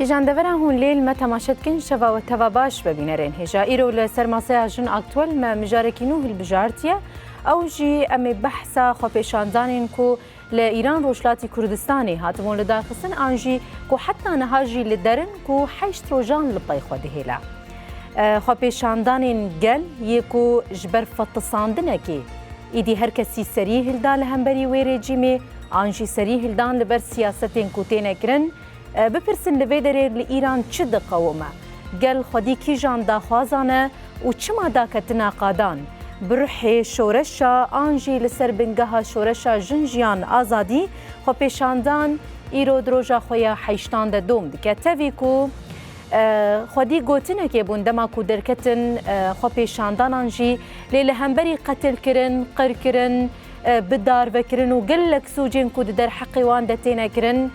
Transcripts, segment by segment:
جاندورا هون لیل ما تماشت کن شوا و توا باش ببینرین هجا ایرو لسرماسه اجن اکتوال ما مجارکی نوه البجارتیه او جی امی بحثا خو پیشاندانین کو لإيران روشلاتی کردستانی هاتمون لداخسن آنجی کو حتی نهاجی لدرن کو حیشت روجان لپای خوده هلا خو پیشاندانین گل یکو جبر فتصاندنه که ایدی هر کسی سریح هلدان لهمبری ویره جیمه آنجی سریح هلدان لبر سیاستین کوتینه کرن بپرسن لویدره لإيران چه دقومه گل خودی کی جان داخوازانه و چما داکتنا قادان بروح شورشا آنجی لسر بنگها شورشا جنجیان آزادی خو پیشاندان ایرو دروژا خویا حیشتان ده دوم دکه تاوی کو خودی گوتنه که بوندما کو درکتن خو پیشاندان آنجی لیله همبری قتل کرن قر کرن بدار بکرن و گلک سوجین کو در حقیوان ده تینه کرن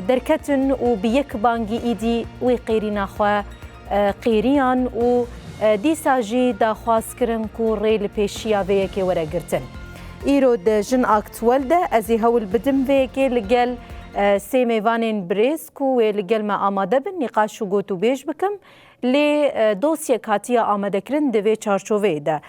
درکتن و بیک بانگی ایدی وی قیرین خوا قیریان و دیسا جی داخواست کرن کو ریل پیشیا ویکی وره گرتن ایرو ده جن اکتوال ده ازی هول بدم ویکی لگل سی میوانین بریز کو لگل ما آماده بن نقاشو گوتو بیش بکم لی دوسیه کاتیا آماده کرن دوی چارچوه ده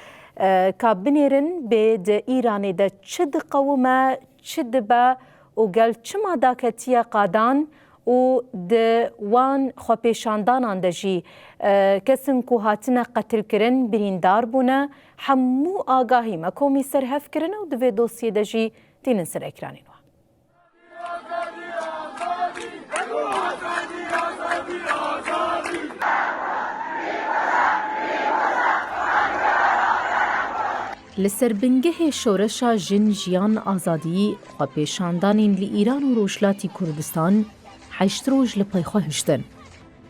که بنیرن به ده ایرانی ده چد قومه چد با و گل چما داکتیا قادان و د وان خو پیشاندانان دجی کسن کو هاتنه قتل کرن بریندار بونه همو آگاهی مکومی سر هف کرن و دوی دوسیه دجی تینن سر اکرانین وان لسر بنگه شورشا جن جیان آزادی خو پیشاندانین لإيران و روشلاتی کردستان حیشت روز لپایخوا هشتن.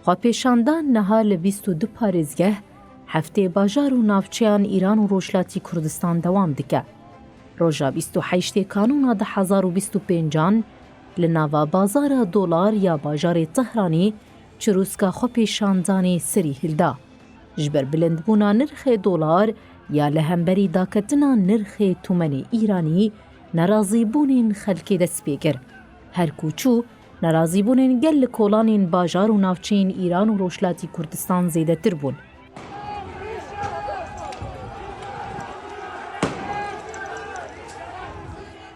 خو پیشاندان نها ل22 پارێزگه هفته باجار و ناوچیان ایران و روشلاتی کردستان دوام دکه. روژا 28 کانونا 2025 لناوا بازار دولار یا باجار تهرانی چروسکا خو پیشاندانی سری هلدا. جبر بلندبونا نرخ دولار یا لهمبری داکتنا نرخ تومن ایرانی نرازی بونین خلکی دست بیگر. هر کوچو نرازی بونین گل کولانین باجار و ناوچین ایران و روشلاتی کردستان زیده تر بون.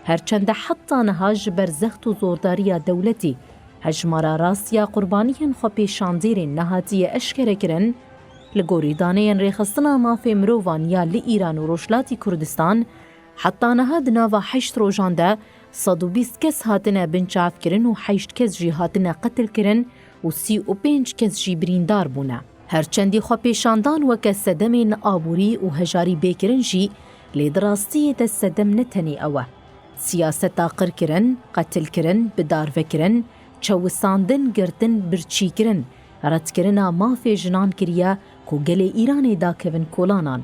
هرچند حتی نهاج برزخت و زورداری دولتی هجمارا راسیا قربانیین خو پیشاندیرین نهاتی اشکره کرن لگوری دانین ریخستنا مافی مرووان یا لإيران و روشلاتی کردستان حتی نهاد ناوا حیشت روژان ده 120 کس هاتنه بنچاف کرن و 8 کس جی هاتنه قتل کرن و 35 کس جی بریندار بونه. هرچندی خو پیشاندان وکه صدمین آبوری و هجاری بیکرن جی لیدراستی ده صدم نتنی اوه. سیاست آقر کرن، قتل کرن، بدار وکرن، چوستاندن گردن برچی کرن، رد کرنا مافی جنان کریا کو گل ایران دا کون کولانان.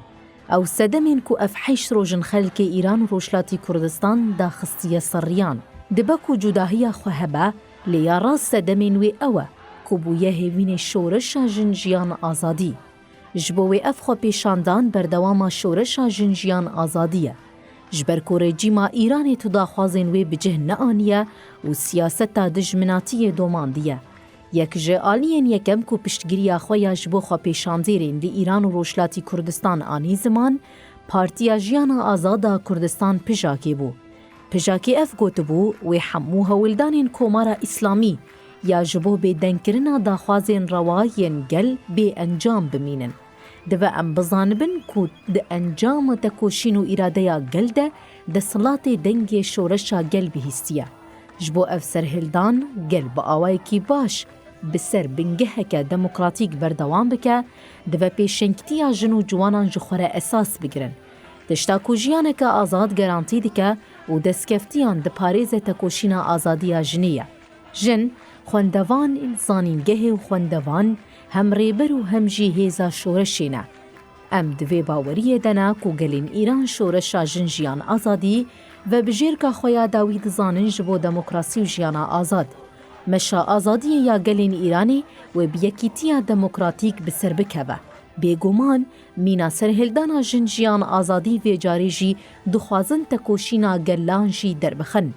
او صدمین کو اف حیش روژن خلک ایران و روشلاتی کردستان دا خستیه سریان. دبکو جداهی خوهبه لیا راز صدمین وی اوه کو بویه هیوین شورش جنجیان آزادی. جبوی اف خو پیشاندان بردوام شورش جنجیان آزادیه. جبر کو رژیم ایران تو دا خوازین وی بجه نآنیه و سیاست دجمناتی دوماندیه. یک جالین یکم کو پشتگیری خویا جبو خو پیشاندیرین دی ایران و روشلاتی کردستان آنی زمان پارتیا جیانا آزادا کردستان پژاکی بو. پژاکی اف گوت بو و حمو هولدانین کومارا اسلامی یا جبو به دنکرنا دا خوازین رواین گل به انجام بمینن. دو ام بزانبن کو د انجام تکوشین و اراده یا گل ده صلات دنگ شورشا گل بهستیه. جبو اف سرهلدان گل با آوائی کی باش بسر بنگه که دموکراتیک بردوام بکه دو پیشنکتیا جن و جوانان جخوره اساس بگرن. دشتاکو جیانه که آزاد گرانتی دکه و دستکفتیان ده پاریز تکوشین آزادیا جنیه. جن خوندوان زانینگه و خوندوان هم ریبر و هم جی هیزا شورشینه. ام دوی باوریه دنه کو گلین ایران شورشا جنجیان آزادی و بجیر که خویا داوید زانن جبو دموکراسی و جیانا آزاد. مشا آزادی یا گلین ایرانی و بیکیتیا دموکراتیک بسر بکوه. بیگومان مینا سرهلدانا جنجیان آزادی و جاری جی دخوازن تکوشینا گلان جی در بخن.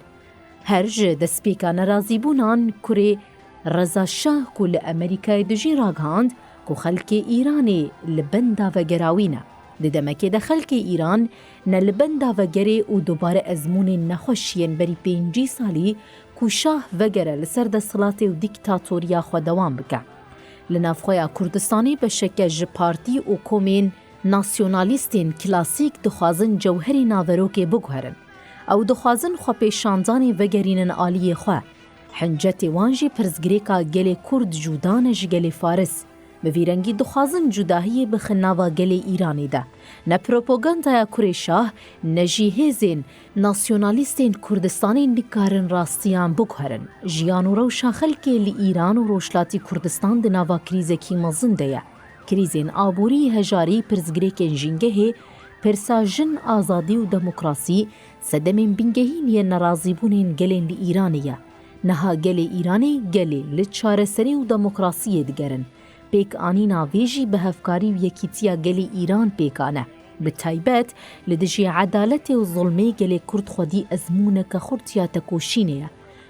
هر جه دسپیکا نرازی بونان کره رضا شاه کو لە ئەمریکای دژی ڕاگەاند کو خەلکی ئیرانێ لە بەن داڤەگەراوینە di demekê de xelkê Îran ne li ben davegerê û dubare ezmûnên nexweş yên berî 5 salî ku şah vegere li ser desthilatê û dîktatoriya xwe dewam bike. Li navxweya Kurdistanê beşeke ji partî û komên nasyonalîstên klasîk dixwazin cewherê naverokê biguherin. Ew dixwazin xwepêşandanê vegerînin aliyê xwe. Hincetê wan jî pirsgirêka gelê Kurd cuda ne ji gelê Faris. Bi vî rengî dixwazin cudahiyê bixin nava gelê Îranê de. Ne propagandaya kurê şah, ne jî hêzên nasyonalîstên Kurdistanê nikarin rastiyan biguherin. Jiyan û rewşa xelkê li Îran û Rojhilatî Kurdistan di nava krîzekî mezin de ye. Krîzên aborî, hejarî, pirsgirêkên jîngehê, pirsa jin, azadî û demokrasî, sedemên bingehîn yên nerazîbûnên gelên li Îranê ye. Niha gelê Îranê gelê li çareserî û demokrasiyê digerin. پێکانîna vê jî bi hevkarî û yekîtiya gelê Îran pêkane. Bi taybet li dijî edaletê û zulmê gelê Kurd xwedî ezmûneke xurtiya tekoşînê ye.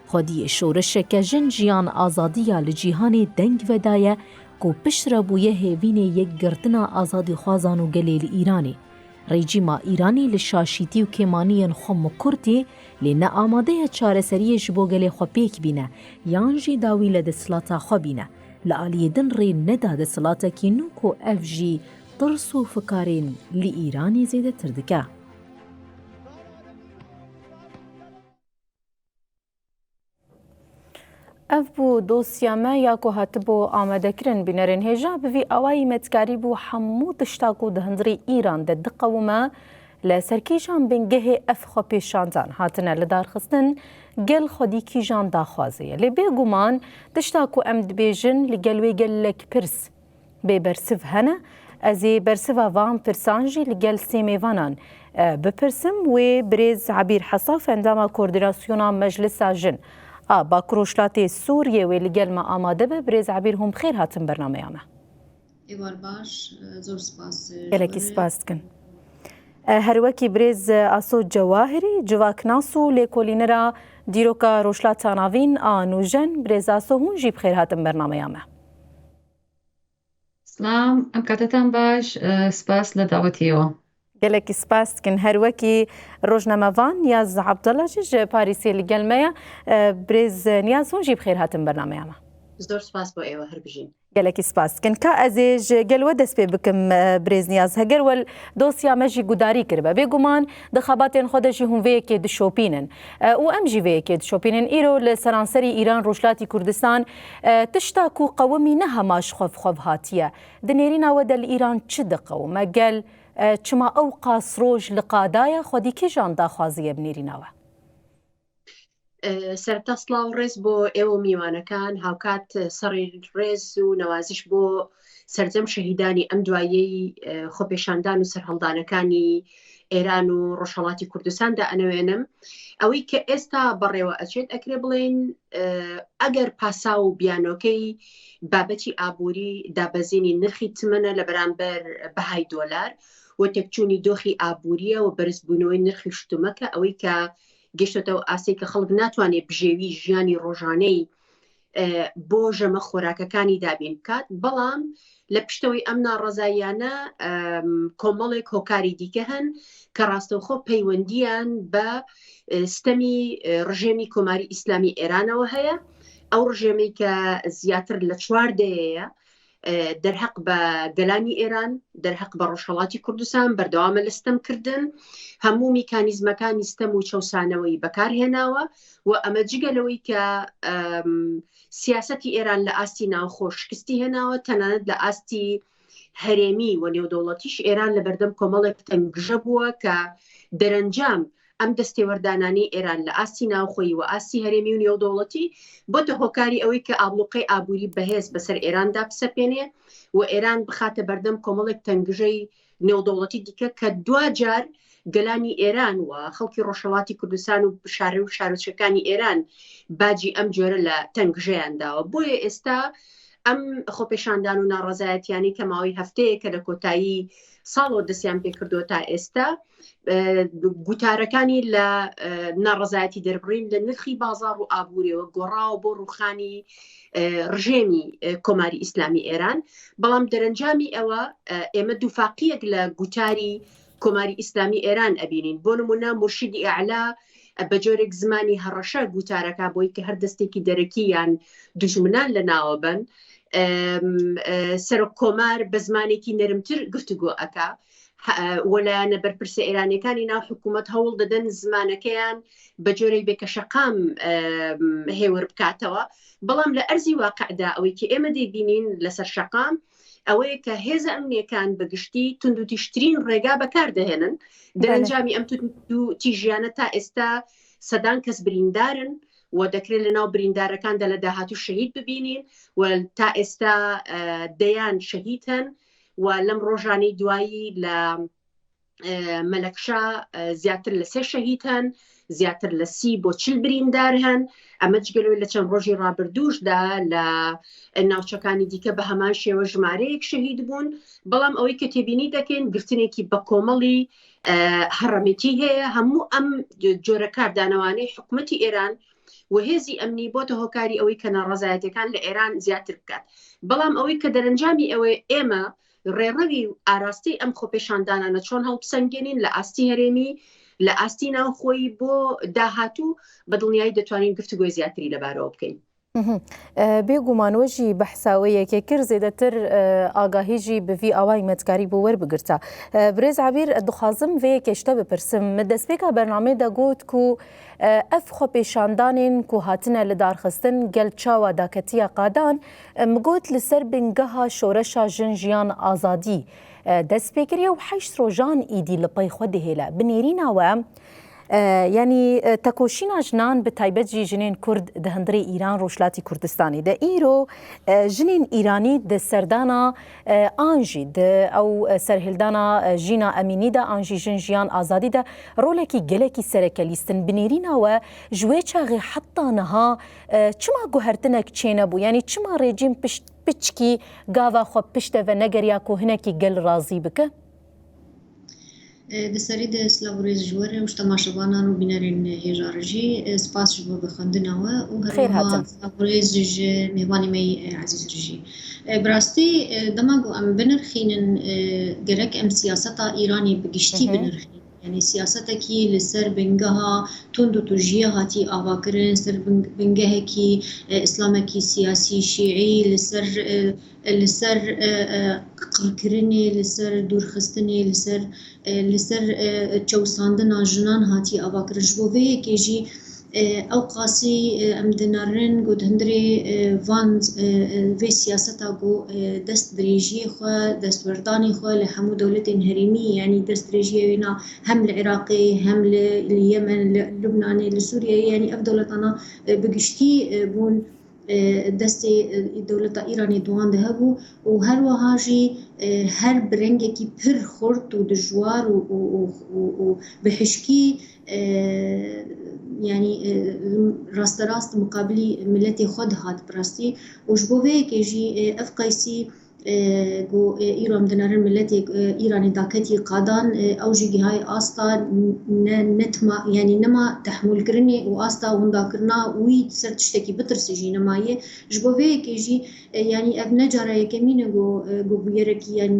Xwediyê şoreşeke jin jiyan azadiya li cîhanê deng vedaye ku piştre bûye hêvînê yekgirtina azadîxwazan û gelê li Îranê. Rejîma Îranî li şaşîtî û kêmaniyên xwe mikurtê lê ne amade ye çareseriyê ji bo gelê xwe pêk bîne yan jî dawî li desthilatê xwe bîne. Li aliyê din rê neda desthilatekî nû ku ev jî tirs û fikarên li Îranê zêdetir dike. Ev bû dosya me ya ku hatibû amadekirin bînerên hêja bi vî awayî metkarî bû hemû tişta ku di hundirê Îran de diqewime li serkêjan bingehê ev xwepêşandan hatine li darxistin gel xwedî kîjan daxwaze ye. Lê bêguman tişta ku em dibêjin li gel wê gelek pirs bê bersiv hene, ez ê bersiva van pirsan jî li gel sê mêvanan bipirsim wê Birêz Ebîr Hesaf endama koordînasyona Meclisa Jin Bakur Rojhilatê Sûriyê wê li gel me amade be. Birêz Ebîr hûn bixêr hatin bernameya me. Êvar baş, zor spas. Gelekî spas dikin. Her wekî Birêz Asod Cewahirî, civaknas û lêkolînera dîroka Rojhilata Navîn a Nûjen, Birêz Aso hûn jî bixêr hatin bernameya me. Slam, em katetan baş, spas li dawetî. Gelekî spas dikin. Her wekî rojnamevan Niyaz Abdullah jî ji Parîsê li gel me ye. Birêz Niyaz hûn jî bixêr hatin bernameya me. Zor spas bo êwa her bijîn. Gelekî spas dikin. Ka ez ê ji gel we dest pê bikim Birêz Niyaz. Heger wel dosya me jî gudarî kiribe. Bêguman di xebatên xwe de jî hûn vêyekê dişopînin. û em jî vêyekê dişopînin. Îro li seranserî Îran Rojhilatî Kurdistan tişta ku qewimî ne hema ji xwev hatiye. Di nêrîna we de li Îran çi diqewime? Gel çima ew qas roj li qadaya xwedî kîjan daxwaziye bi nêrîna we? سەرتا سڵاو ڕێز بۆ ئێوە میوانەکان هاوکات سەڕی ڕێز و نەوازش بۆ سەرجەم شەهیدانی ئەم دوایەی خۆپێشاندان و سەرهەڵدانەکانی ئێران و ڕۆژهەڵاتی کوردستاندا ئەنەوێنم ئەوەی کە ئێستا بەڕێوە ئەچێت ئەکرێ بڵێن ئەگەر پاسا و بیانۆکەی بابەتی ئابووری دابەزێنی نرخی تمەنە لە بەرامبەر بەهای دۆلار و تێکچوونی دۆخی ئابووریە و بەرزبوونەوەی نرخی شتومەکە ئەوەی کە گەشتێتەوە ئاسی کە خەڵک ناتوانێت بژێوی ژیانی ڕۆژانەی بۆ ژەمە خۆراکەکانی دابین بکات. بەڵام لە پشتەوەی ئەم ناڕەزاییانە کۆمەڵێک هۆکاری دیکە هەن کە ڕاستەوخۆ پەیوەندیان بە ستەمی ڕژێمی کۆماری ئیسلامی ئێرانەوە هەیە. ئەو ڕژێمی کە زیاتر لە 4 دەیەیە دەرحەق بە گەلانی ئێران، دەرحەق بە ڕۆژهەڵاتی کوردستان بەردەوامە لە ستەمکردن، هەموو میکانیزمەکانی ستەم و چەسانەوەی بەکارهێناوە و ئەمە جگەلەوەی کە سیاسەتی ئێران لە ئاستی ناوخۆ شکستی هێناوە تەنانەت لە ئاستی هەرێمی و نێودەوڵەتیش ئێران لە بەردەم کۆمەڵێک تەنگژە بووە کە دەرەنجام ئەم دەستێوەردانانی ئێران لە ئاستی ناوخۆی و ئاستی هەرێمی و نێودەوڵەتی بۆتە هۆکاری ئەوەی کە ئابلوقەی ئابووری بەهێز بەسەر ئێراندا بسەپێنێ و ئێران بخاتە بەردەم کۆمەڵێک تەنگژەی نێودەوڵەتی دیکە کە دوجار گەلانی ئێران و خەڵکی ڕۆژهەڵاتی کوردستان و شارە و شارۆچەکانی ئێران باجی ئەم جۆرە لە تەنگژەیانداوە. بۆیە ئێستا ئەم خۆپێشاندان و ناڕەزایەتیانی کە ماوەی هەفتەیە کە لە کۆتایی ساڵەوە دەستیان پێ کردو تا ئێستا گوتارەکانی لە ناڕەزایەتی دەربڕین لە نرخی بازار و ئابوورەوە گۆڕاوە بۆ ڕوخانی ڕژێمی کۆماری ئیسلامی ئێران. بەڵام دەرەنجامی ئەوە ئێمە دووفاقیەک لە گوتاری کۆماری ئیسلامی ئێران ئەبینین. بۆ نمونە مرشیدی ئەعلا بە جۆرێک زمانی هەڕەشە گوتارەکە بۆی کە هەر دەستێکی دەرەکی یان دوژمنان لە ناوە بن سەرۆک کۆمار بە زمانێکی نەرمتر گفتوگۆ ئەکا وەلایەنە بەرپرسە ئێرانیەکانی ناو حکوومەت هەوڵ دەدەن زمانەکەیان بە جۆرەی بێکە شەقام هێور بکاتەوە. بەڵام لە ئەرزی واقعدا ئەوەی کە ئێمە دەبینین لەسەر شەقام ئەوەیە کە هێزە ئەمنیەکان بەگشتی تند و تیشترین ڕێگا بەکاردەهێنن. دەرەنجامی ئەم تیژیانە تا ئێستا سەدان کەس بریندارن و دەکرێت لە ناو بریندارەکاندا لە داهاتوو شەهید ببینین و تا ئێستا دەیان شەهید هەن و لەم ڕۆژانەی دوایی لە مەلەکشا زیاتر لە 3 شەهید هەن، زیاتر لە 30 بۆ 40 بریندار هەن. ئەمە جگەلەوەی لە چەند ڕۆژی ڕابردووشدا لە ناوچەکانی دیکە بە هەمان شێوە ژمارەیەک شەهید بوون. بەڵام ئەوەی کە تێبینی دەکەین گرتنێکی بە کۆمەڵی هەڕەمەتی هەیە. هەموو ئەم جۆرە کاردانەوانەی حکوومەتی ئێران و هێزی ئەمنی بۆتە هۆکاری ئەوەی کە ناڕەزایەتەکان لە ئێران زیاتر بکات. بەڵام ئەوەی کە دەرەنجامی ئەوەی ئێمە ڕێڕەوی ئاراستی ئەم خۆپێشاندانانە چۆن هەڵبسەنگێنین لە ئاستی هەرێمی لە ئاستی ناوخۆی بۆ داهاتوو بە دڵنیایی دەتوانین گفتوگۆی زیاتری لەبارەوە بکەین. بێگومانوەژی بەحساوەیەکێ کرد زێدەتر ئاگاهیژی بڤی ئاوای مەتکاری بۆ وەربگرتە. برێز عبیر دخوازم vê kêşte bipirsim min destpêka bernamê de got ku ev xwepêşandanên ku hatine li darxistin gel çawa daketiya qadan min got li ser bingeha şoreşa jin jiyan azadî dest pê kiriye û 8 rojan îdî li pey xwe dihêle bi nêrîna we یعنی تکوشینا جنان به تایبەت جی جنین کرد ده هندری ایران روشلاتی کردستانی ده ایرو جنین ایرانی ده سردانا آنجی ده او سرهلدانا جینا امینی ده آنجی جن جیان آزادی ده رولکی گلکی سرکلیستن بنیرینا و جوی چاغی حتی نها چما گوهرتنک چینه بو یعنی چما رژیم پشکی گاوا خو پشته و نگریا کو هنکی گل رازی بکه دسری د سلاوریز جوره مش تماشاوانان و بینرین هجارجی سپاس جبو بخندناوه و هر سلاوریز ج میوانی می عزیز رجی براستی دماغو ام بنرخینن گرک ام سیاستا ایرانی بگشتی بنرخین یعنی سیاستا کی لسر بنگها تند و تجیه هاتی آواکرن سر بنگه کی اسلام کی سیاسی شیعی لسر قرکرنی لسر دورخستنی لسر چوساندنا جنان هاتی آواکرن جبوه که جی او قاسی ام دنارن گود هندری واند و سیاستا گو دست دریجی خو دست وردانی خو لهمو دولت هریمی یعنی دست دریجی وینا هم العراقي هم اليمن لبنان لسوريا يعني اف دولتنا بگشتی بون دستی دولت ایرانی دوان ده هبو و هر وهاجی هر برنگی کی پر خورد و دجوار و بحشکی يعني راست مقابلي ملتي خود هات براستي وجبوه كيجي افقيسي جو ایران دنارن ملت ایرانی داکتی قادان او جی هاي آستا نتما يعني نما تحمل کرنی و آستا وندا کرنا وی سر تشتکی بترسی جی نمایه جبوه کیجی يعني اف نجاره يكمين جو بيركي يعني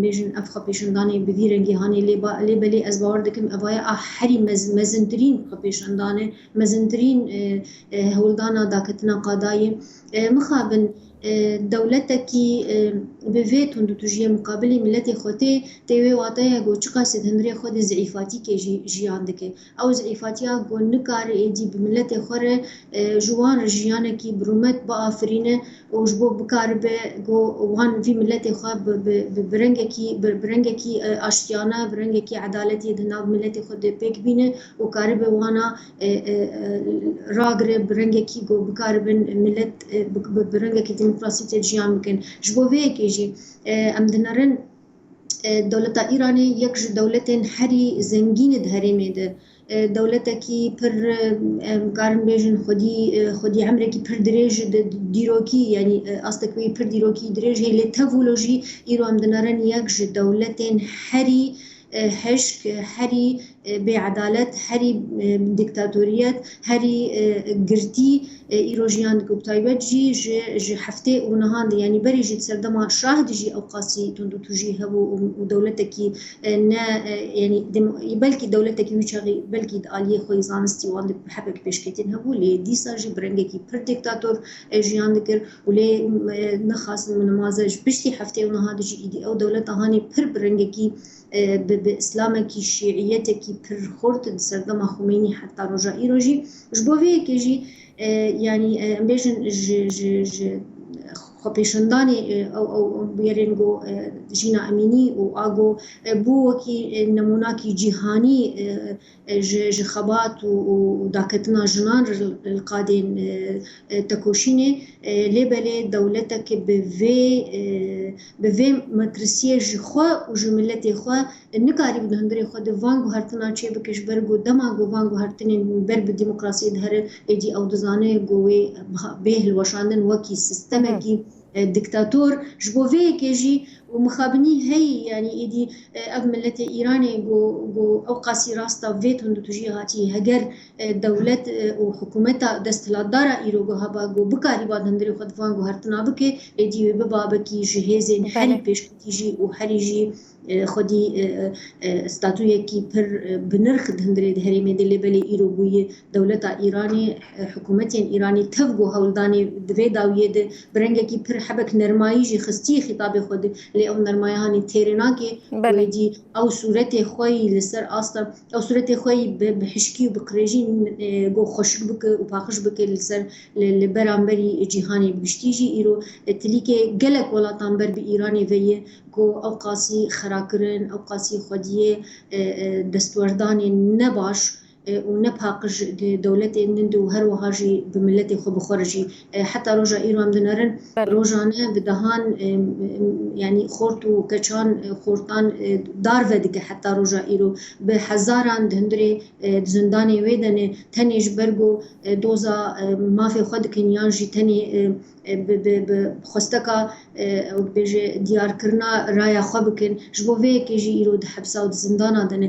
بيجن افخا بيشنداني بذيرنجي هاني لي ازبار دكم افايا حري مزندرين خبيشنداني مزندرين هولدانا داكتنا قاداي مخابن دولتکی بویت و دوتوجی مقابلی ملت خوته تیوی واتای گو چقا سید هنری خود ضعیفاتی که جیان دکه او ضعیفاتی ها گو نکار ایدی بملت خوره جوان رجیانه کی برومت با آفرینه و جبو بکار به گو وان وی ملت خواه برنگه کی اشتیانه برنگه کی عدالتی دهنا ملت خود پیک بینه و کار به وانا راگره برنگه کی گو بکار بین ملت برنگه کی دموکراسی تجیان بکن جبوه کیجی ام دنارن دولت ایرانی یک دولت هری زنگین دهرمی ده دەولەتێکی پر کارم بێژن خودی عمرێکی پر درێژ دیرۆکی ینی ئاستەکوی پر دیرۆکی درێژ هەیە لێ تەڤولۆژی ئیرۆ ئەم دەنەرەن یەک ji دەولەتên herî هشک هەری بێعدالەت هەری دیکتاتۆریەت هەری گرتی ئیرۆژیان گوتایبەت ji heftê û nihan yanî berî jî serdema şahid jî ew qasî tund û tu jî hebû û dewletekî ne yanî belkî dewletekî wî çaxî belkî di aliyê xwe zanistî wan hepek pêşketên hebû lê dîsa jî bi rengekî pir diktator jiyan dikir û lê nixastin min nimaze ji piştî heftê û niha dijî îdî ew dewleta hanê pir bi rengekî bi İslamekî şiiyetekî pir xurt di serdema Xumeyni heta roja îro jî ji bo vê yekê jî yanî em bêjin ji xwepêşandanê yerên got jîna emînî û ago bû wekî nemunakî cîhanî ji xebat û daketina jinan li qadên tekoşînê lêbelê dewletekî bi vê metrisiyê ji xwe û ji milletê xwe nikarî bi hundirê xwe di van guhertina çê bike ji ber got dema got van guhertinên ber bi demokrasiyê dihere êdî ew dizane got wê bê hilweşandin wekî sistemekî diktatör ji bo vê yekê jî û mixabinî heyî yanî êdî ev milletê Îranê got ew qasî rasta vê tund û tu jî hatî heger dewlet û hikûmeta desthilatdara îro got heba got bikarî ba hundirê xwe di van guhertina bike êdî wê bibabekî ji hêzên herî pêşketî jî û herî jî xwedî statûyekî pir bi nirx di hundirê di herêmê de lêbelê îro bûye dewleta Îranê hikûmetên Îranî tev got hewldanê di vê dawiyê de bi rengekî pir hebek nermayî jî xistiyê xîtabê xwe de lê ew nermaya hanê têrê nake wêdî ew sûretê xwe yî li ser asta ew sûretê xwe yî bi hişkî û bi qirêjî got xweşik bike û paqij bike li ser li beramberî cîhanê giştî jî îro tilîkê gelek welatan ber bi Îranê veye got ew qasî xerakirin ew qasî xwediyê destwerdanê ne baş û ne paqij dewletên din de û her wiha jî bi milletê xwe bi xwe re jî heta roja îro em dinerin rojane bi dehan yanî xort û keçan xortan dar vedike heta roja îro bi hezaran di hundirê di zindanê wê denê tenê ji ber got doza mafê xwe dikin yan jî tenê bi xwesteka bêje diyarkirina raya xwe bikin ji bo vê yekê jî îro di hebsa û di zindana dine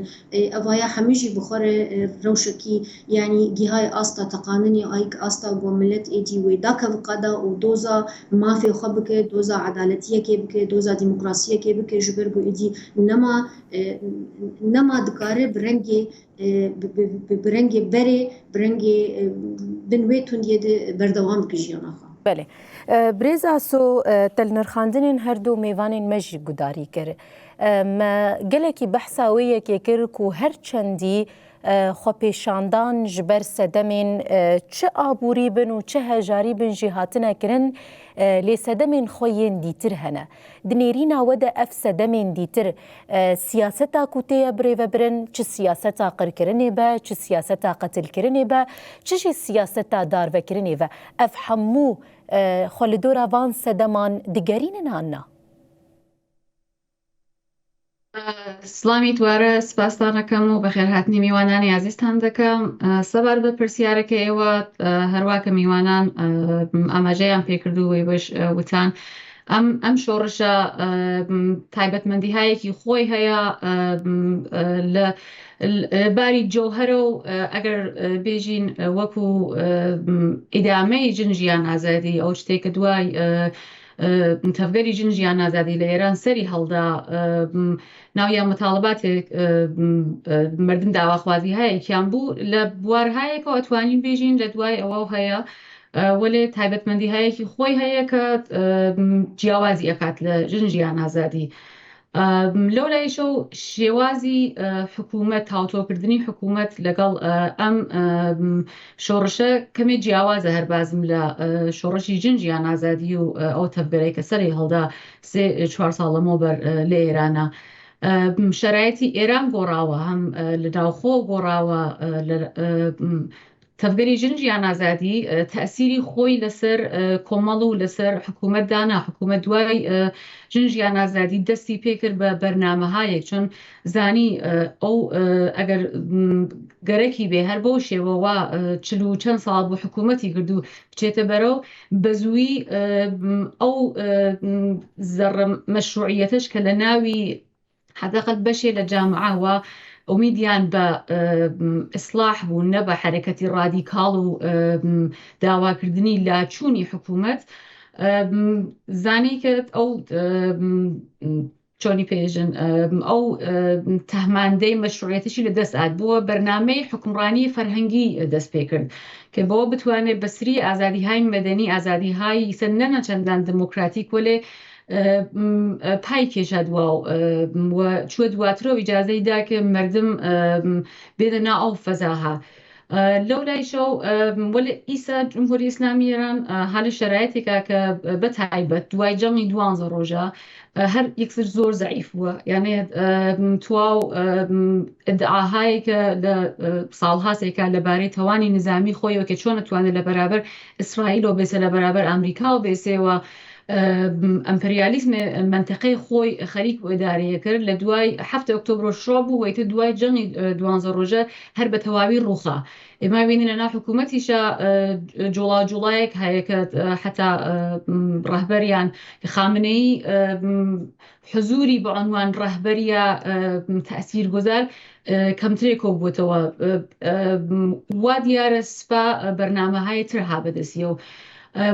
evaya hemî jî bi xwe re rewşekî yanî gîhayê asta teqanînê ayîk asta got millet êdî wê dakev qada û doza mafê xwe bike doza edaletiyekê bike doza demokrasiyekê bike ji ber got êdî nema dikare bi rengê berê bi rengê bin wê tundiyê de berdewam bike jiyana xwe. بله برێزا سۆ تەلنرخاندنên هەردوو mêvanên me jî gudarî kir me gelekî behsa wê yekê kir ku her çendî xwepêşandan ji ber sedemên çi aborî bin û çi hejarî bin jî hatine kirin lê sedemên xwe yên dîtir hene di nêrîna we de ev sedemên dîtir siyaseta ku têye birêvebirin çi siyaseta qirkirinê be çi siyaseta qetilkirinê be çi jî siyaseta darvekirinê ve ev hemû xwe li dora van sedeman digerînin anna. سلامی دوارە سپاسان دەکەم و بەخێرهاتنی میوانانی عزیزتان دەکەم سەبار بە پرسیارەکە ئێوە هەروواکە میوانان ئاماژەیان پێکردووەی بەش وتان ئەم شۆڕشە تایبەتمەندیهایەکی خۆی هەیە لە باری جۆهەرە و ئەگەر بێژین وەکو ئیدامەی ژنجیان ئازادی ئەو شتێکە دوای تەفگەری ژنجیان ئازادی لە ئێران سەری هەڵدا ناویان متاڵباتێک مردم داواخوازی هەیەکیان بوو لە بوارهایەکەوە ئەتوانین بێژین لە دوای ئەوە هەیە وەلێ تایبەتمەندی هەیەکی خۆی هەیە کە جیاوازی ئەکات لە ژنجیان ئازادی لەولایشە و شێوازی حکوومەت هاوتۆکردنی حکوومەت لەگەڵ ئەم شۆڕشە کەمێ جیاوازە هەربازم لە شۆڕشی ژنجیان ئازادی و ئەو تەفگەرەی کە سەری هەڵدا 3-4 ساڵ لەمەوبەر لە ئێرانە شرایەتی ئێران گۆڕاوە هەم لە ناوخۆ گۆڕاوە تەفگەری ژنجیان ئازادی تەسیری خۆی لەسەر کۆمەڵ و لەسەر حکوومەت دانا حکوومەت دوای ژنجیان ئازادی دەستی پێکرد بە بەرنامەهایەک چۆن زانی ئەو ئەگەر گەرەکی بێ هەر بۆ شێوەوە چل و چەند ساڵ بۆ حکوومەتی کردو بچێتە بەرەو بە زووی ئەو زەڕە مەشروعیەتش کە لە ناوی حداقل بەشێ لە جامعاوە ئومیدیان بە ئیسلاح بوون نە بە حرەکەتی ڕادیکاڵ و داواکردنی لاچوونی حکوومەت زانی کرد ئەو چۆنی پێژن ئەو تەهماندەی مەشروعەتیشی لە دەست ئات بووە بەرنامەی حکومڕانی فەرهەنگی دەست پێ کرد کە بەوە بتوانێت بەسری ئازادیهای مەدەنی ئازادیهای سەر نەنە چەندان دموکراتیک وەلێ پای کێشە دوا و چوە دواترەوە ئیجازەیدا کە مردم بێدە نا ئەو فەزاها لەو لایشەو وەلە ئیسا جمهوری ئیسلامی ئێران حالە شەرایەتێکا کە بەتایبەت دوای جەنگی 12 ڕۆژە هەر یەکسەر زۆر زەعیف بووە یانێ تواو ئیدعاهایەکە لە ساڵهاسێکا لەبارەی تەوانی نظامی خۆیەوە کە چۆن نەتوانێت لە بەرابەر ئیسرائیلەوە بێسە لە بەرابەر ئەمریکا و بێسێەوە ئەمپریالیزم منتەقەی خۆی خەریک بۆ ئیدارەیە کرد لە دوای 7 ئۆکتۆبر شڕ بوو وەیتە دوای جەنگی 12 ڕۆژە هەر بە تەواوی ڕووخا ئێمە بینین لەناو حکوومەتیشە جوڵاجوڵایەک هەیە کە حتا ڕەهبەریان کە خامنەیی حزوری بە عنوان ڕەهبەریە تەسیرگوزار کەمترێکۆ بووتەوە وا دیارە سپا بەرنامەهای تر ها بەدەستیە و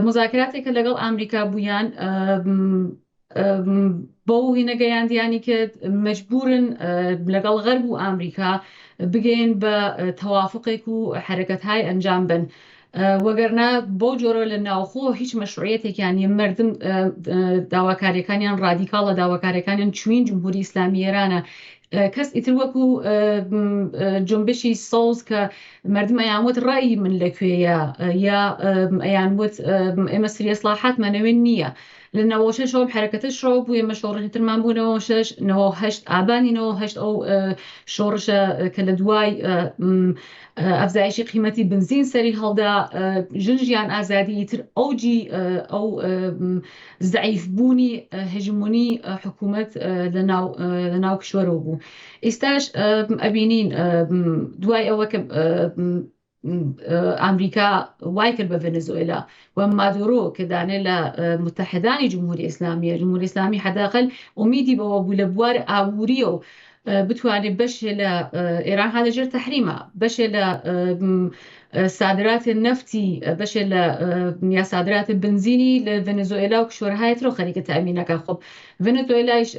مذاکراتێکە لەگەڵ ئامریکا بوویان بۆ هینەگەیاندیانی کرد مەجبورن لەگەڵ غەرب و ئامریکا بگەین بە تەوافقێک و حرەکەتهای ئەنجام بن وەگەرنا بۆ جۆرە لە ناوخۆ هیچ مەشروعەتێکیان مردم داواکاریەکانیان ڕادیکاڵە داواکاریەکانیان چوین جمهوری ئیسلامی ئێرانە کەس ئیتر وەکو جنبشی سۆز کە مردم ئەیانوت ڕایی من لەکوێیە یا ئەیانوت ئێمە سری ئیسلاحاتمانەوێ نییە لە 96 حرەکەتەشەوە بوو ئێمە شۆڕژی ترمان بوونەوە 6 ئابانینەوە هەشت ئەو شۆڕشە کە لە دوای ئەفزایشی قیمەتی بنزین سەری هەڵدا ژنجیان ئازادی تر ئەوجی ئەو زەعیف بوونی هژمونی حکوومەت لە ناو کشوەرەوە بوو ئێستاش ئەبینین دوای ئەوە کە ئامریکا وای کرد بە ڤێنزوێلا و مادورۆ کە دانێ لە متحدانی جمهوری ئیسلامیە جمهوری ئیسلامی حداقل ئومیدی بەوە بوو لە بوار ئابووریە و بتوانێت بەشێ لە ئێران هەدەژێر تەحریمە بەشێ لە صادرات نفتی بەشێ لە یا صادرات بنزینی لە ڤێنزوێلا و کشوەرهای ترۆ خەریکە تەمینەکە خۆب ڤێنزوێلایش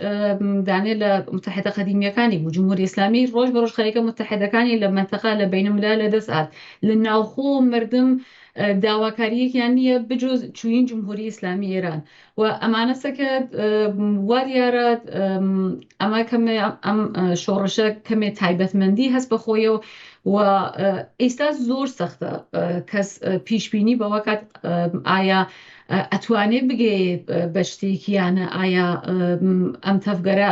دانێ لە متحدە قەدیمیەکانی بوو جمهوری ئیسلامی ڕۆژ بە ڕۆژ خەریکە متحدەکانی لە منتەقە لە بینەملال لە دەست هات لە ناوخۆ مردم داواکاریەکیان نییە بجۆز چوین جمهوری ئیسلامی ئێران و ئەمانەسەکە وا دیارە ئەمە ئەم شۆڕشە کەمێ تایبەتمەندی هەست بەخۆیەوە و ئێستا زۆر سەختە کەس پیشبینی بەوەکات ئایا ئەتوانێت بگێ بە شتێکیانە ئایا ئەم تەفگەرە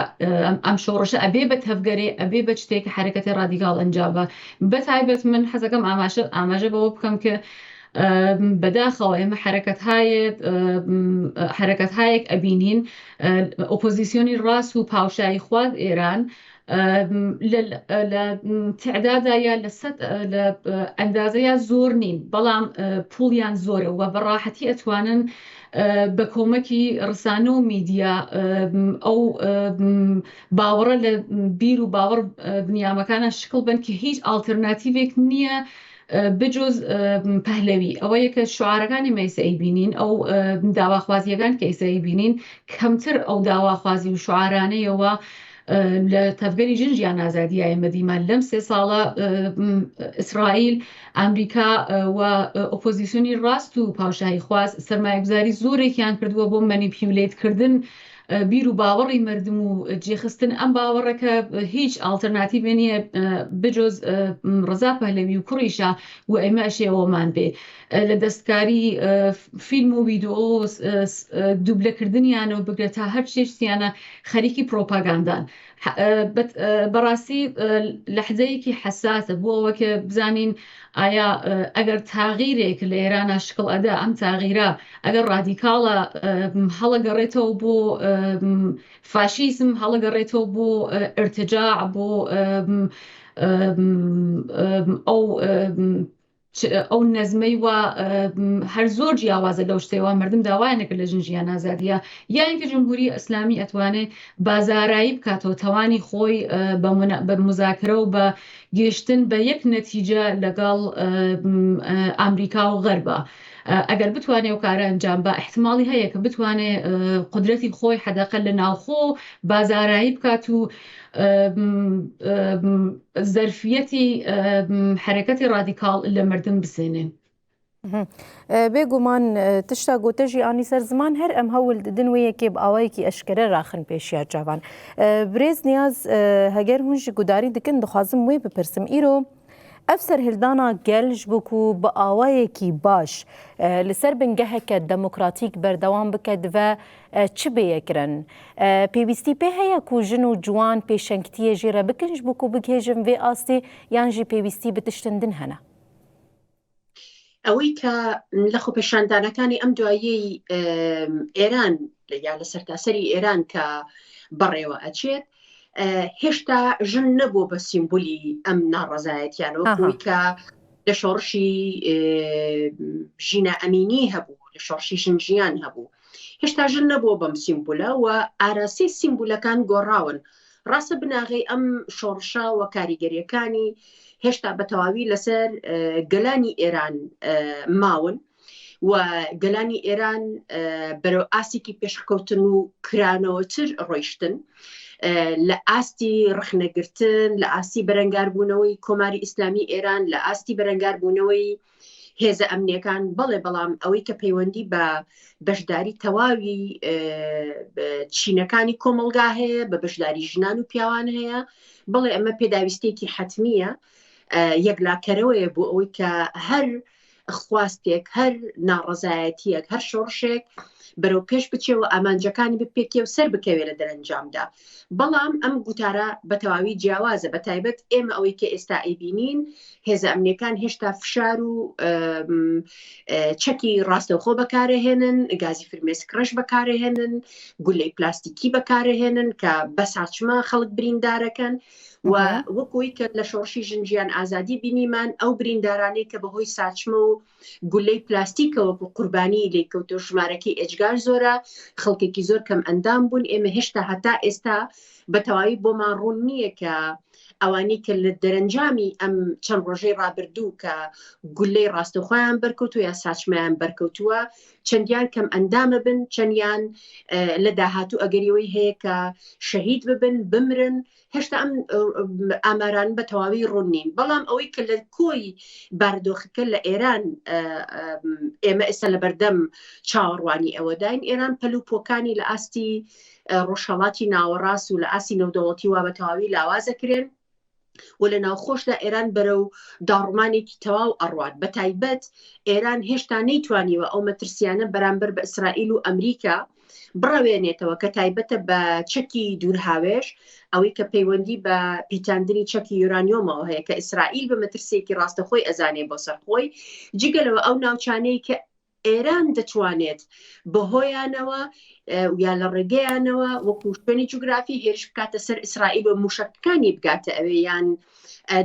ئەم شۆڕشە ئەبێ بە تەفگەرێ ئەبێ بە شتێک حرەکەتی ڕادیکاڵ ئەنجامە بە تایبەت من حەزەکەم ئاماژە بەوە بکەم کە بەداخەوە ئێمە حرەکەتهایەک ئەبینین ئۆپۆزیسیۆنی ڕاست و پاوشایی خواد ئێران لە تعدادا یا لە ئەندازەیە زۆر نین بەڵام پوڵیان زۆرە و بەڕاحەتی ئەتوانن بە کۆمەکی ڕسانە و میدیا ئەو باوەڕە لە بیر و باوەڕ بنیامەکانە شکڵ بن کە هیچ ئالتەرناتیڤێک نییە بجۆز پەهلەوی ئەوەیە کە شعارەکانی مەیسەی بینین ئەو داواخوازیەکان کە ئیسایی بینین کەمتر ئەو داواخوازی و شعارانەیەوە لە تەفگەری ژنجیان ئازادی ئێمەدیمان لەم 3 ساڵە ئیسرائیل ئەمریکا و ئۆپۆزیسیۆنی ڕاست و پاوشایی خواست سەرمایه‌گوزاری زۆرێکیان کردووە بۆ مەنیپیولێتکردن بیر و باوەڕی مردم و جێخستن ئەم باوەڕەکە هیچ ئالتەرناتیڤ نییە بجۆز ڕزا پەهلەوی و کوڕیشە و ئێمە ئەشێوەمان بێ لە دەستکاری فیلم و ڤیدیۆ دووبلەکردنیانە و بگرێت تا هەر شتێکیانە خەریکی پرۆپاگاندان. بەڕاستی لەحزەیەکی حساسە بۆ ئەوە کە بزانین ئایا ئەگەر تاغیرێک لە ئێرانە شکڵ ئەدا ئەم تاغیرە ئەگەر ڕادیکاڵە هەڵەگەڕێتەوە بۆ فاشیزم، هەڵەگەڕێتەوە بۆ ئرتجاع، بۆ ئەو نەزمەی وە هەر زۆر جیاوازە لەو شتەوە مردم داوایانەکە لە ژنجیان ئازادیە یانکە جمهوری ئەسلامی ئەتوانێت بازارایی بکاتەوە تەوانی خۆی بە مذاکرە و بە گەشتن بە یەک نەتیجە لەگەڵ ئامریکا و غەربە. ئەگەر بتوانێت و کارە ئەنجام بە احتماڵی هەیە کە بتوانێت قدرەتی خۆی حەدەقەل لە ناوخۆ بازارایی بکات و زەرفیەتی حرەکەتی ڕادیکاڵ لە مردم بسێنێ. بێگومان تشتا گۆتەژی ئانی سەر زمان هەر ئەم هەول دن وەیەکێ بە ئاوایەکی ئەشکەرە ڕاخن پێشیا جوان. برێز نیاز هەگەر هونژی گوداری دکن دخوازم وێ بپرسم ئیرۆ ئەف سەرهێلدانا گەلژ بکو بە ئاوایەکی باش لەسەر بنگەهەکە دەموکراتیک بەردەوام بکەت و چ بەیەکرن پێویستی پێ هەیە کو ژن و جوان پێشەنگتیە ژێرە بکنج بکو بگێژم وێ ئاستی یانژی پێویستی بتشتندن هەنە. ئەوەی کە لە خۆپێشاندانەکانی ئەم دوایەی ئێران یا لە سەرتاسەری ئێران کە بەڕێوە ئەچێت هێشتا ژن نەبوو بە سیمبولی ئەم ناڕەزایەتیانەوەی کە لە شۆڕشی ژینە ئەمینی هەبوو، لە شۆڕشی ژنجیان هەبوو، هێشتا ژن نەبووە بەم سیمبولە و ئاراسی سیمبولەکان گۆڕاون. ڕاستە بناغی ئەم شۆڕشە و کاریگەریەکانی هێشتا بە تەواوی لەسەر گەلانی ئێران ماون و گەلانی ئێران بەرەو ئاسێکی پێشکەوتن و کرانەوەتر ڕۆیشتن لە ئاستی ڕخنەگرتن، لە ئاستی بەرەنگاربوونەوەی کۆماری ئیسلامی ئێران، لە ئاستی بەرەنگاربوونەوەی هێزە ئەمنیەکان. بەڵام ئەوەی کە پەیوەندی بە بەشداری تەواوی چینەکانی کۆمەلگا هەیە، بە بەشداری ژنان و پیاوان هەیە، بەڵێ ئەمە پێداویستێکی حتمیە، یەکلاکەرەوەیە بۆ ئەوەی کە هەر خواستێک، هەر ناڕەزایەتیەک، هەر شۆڕشێک بەرەو پێش بچێەوە ئامانجەکانی بپێکێ و سەر بکەوێت لە دەرەنجامدا. بەڵام ئەم گوتارە بە تەواوی جیاوازە، بە تایبەت ئێمە ئەوەی کە ئێستا ئەیبینین هێزە ئەمنیەکان هێشتا فشار و چەکی ڕاستەوخۆ بەکارەهێنن، گازی فرمێسکڕەش بەکارەهێنن، گولەی پلاستیکی بەکارەهێنن کە بە ساچمە خەڵک بریندارەکەن و وەکوی کە لە شۆڕشی ژنجیان ئازادی بینیمان ئەو بریندارانەی کە بەهۆی ساچمە و گولەی پلاستیکەوە بۆ قوربانی لێکەوتە ژمارەکەی ئەجگار زۆرە، خەڵکێکی زۆر کەم ئەندام بوون. ئێمە هێشتا هەتا ئێستا بە تەواوی بۆمان ڕوون نییە کە ئەوانەی کە لە دەرەنجامی ئەم چەند ڕۆژەی ڕابردوو کە گولەی ڕاستەوخۆیان بەرکەوتووە یا ساچمەیان بەرکەوتووە چەندیان کەم ئەندامە بن، چەندیان لە داهاتوو ئەگەریەوەی هەیە کە شەهید ببن، بمرن. هێشتا ئەم ئاماران بە تەواوی ڕوون نین. بەڵام ئەوەی کە لە کۆی بارودۆخەکە لە ئێران ئێمە ئێستا لە بەردەم چاوەڕوانی ئەوەداین، ئێران پەلوپۆکانی لە ئاستی ڕۆژهەڵاتی ناوەڕاست و لە ئاسی نەودەوڵەتی وا بە تەواوی لاوازەکرێن و لە ناوخۆشدا ئێران بەرەو داڕمانێکی تەواو ئەڕوات. بە تایبەت ئێران هێشتا نەیتوانیوە ئەو مەترسیانە بەرامبەر بە ئیسرائیل و ئەمریکا بڕەوێنێتەوە کە تایبەتە بە چەکی دوورهاوێش، ئەوەی کە پەیوەندی بە پیتاندنی چەکی یورانیۆمەوە هەیە کە ئیسرائیل بە مەترسێکی ڕاستەخۆی ئەزانێ بۆ سەرخۆی، جگەلەوە ئەو ناوچانەی کە ئێران دەتوانێت بەهۆیانەوە یا لە ڕێگەیانەوە وەکو شوێنی جوگرافی هێرش بکاتە سەر ئیسرائیل و موشکەکانی بگاتە ئەوێ یان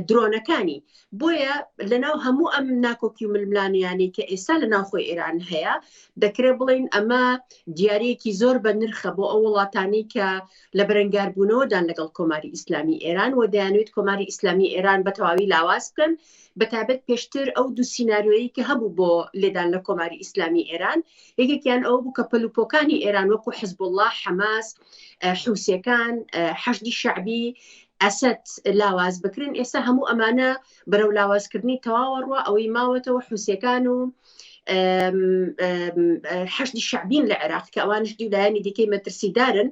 درۆنەکانی. بۆیە لەناو هەموو ئەم ناکۆکی و ململانیانی کە ئێستا لە ناوخۆی ئێران هەیە دەکرێت بڵین ئەمە دیارەیەکی زۆر بە نرخە بۆ ئەو وڵاتانی کە لە بەرەنگاربوونەوەدان لەگەڵ کۆماری ئیسلامی ئێران و دەیانوێت کۆماری ئیسلامی ئێران بە تەواوی لاواز بکەن، بەتابەت پێشتر ئەو دوو سیناریۆیی کە هەبوو بۆ لێدان لە کۆماری ئیسلامی ئێران، یەکێکیان ئەو بوو کە پەلوپۆکانی ئێران وەکو حزب الله، حەماس، حوسیەکان، حەشدی شەعبی، ئەسەد لاواز بکرن. ئێستا هەموو ئەمانە بەرەو لاوازکردنی تەواوە ڕوە، ئەوەی ماوەتەوە حوسیەکان و حەشدی شعبین لە عێراق کە ئەوانش دیولایانی دیکەی مەترسیدارن.